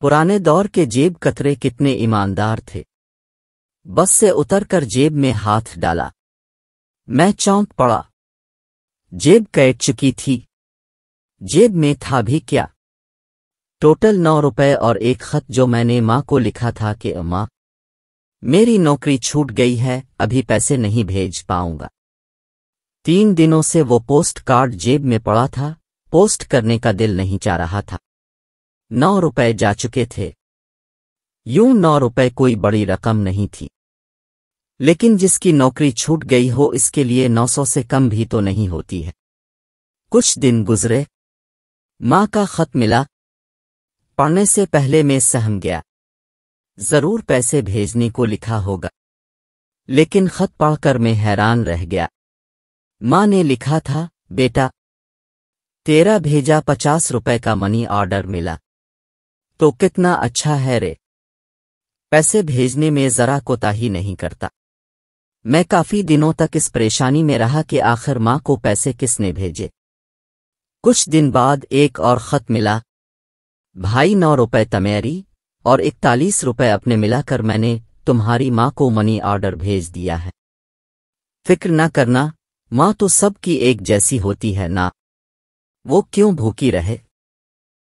پرانے دور کے جیب کترے کتنے ایماندار تھے۔ بس سے اتر کر جیب میں ہاتھ ڈالا، میں چونک پڑا۔ جیب کٹ چکی تھی۔ جیب میں تھا بھی کیا؟ ٹوٹل 9 روپے اور ایک خط جو میں نے ماں کو لکھا تھا کہ ماں، میری نوکری چھوٹ گئی ہے، ابھی پیسے نہیں بھیج پاؤں گا۔ 3 دنوں سے وہ پوسٹ کارڈ جیب میں پڑا تھا، پوسٹ کرنے کا دل نہیں چاہ رہا تھا۔ 9 روپے جا چکے تھے۔ یوں 9 روپے کوئی بڑی رقم نہیں تھی، لیکن جس کی نوکری چھوٹ گئی ہو اس کے لیے 900 سے کم بھی تو نہیں ہوتی ہے۔ کچھ دن گزرے، ماں کا خط ملا۔ پڑھنے سے پہلے میں سہم گیا، ضرور پیسے بھیجنے کو لکھا ہوگا، لیکن خط پڑھ کر میں حیران رہ گیا۔ ماں نے لکھا تھا، بیٹا تیرا بھیجا 50 روپے کا منی آرڈر ملا، تو کتنا اچھا ہے رے۔ پیسے بھیجنے میں ذرا کوتاہی نہیں کرتا۔ میں کافی دنوں تک اس پریشانی میں رہا کہ آخر ماں کو پیسے کس نے بھیجے۔ کچھ دن بعد ایک اور خط ملا، بھائی 9 روپے تمیری اور 41 روپے اپنے ملا کر میں نے تمہاری ماں کو منی آرڈر بھیج دیا ہے۔ فکر نہ کرنا، ماں تو سب کی ایک جیسی ہوتی ہے نا، وہ کیوں بھوکی رہے۔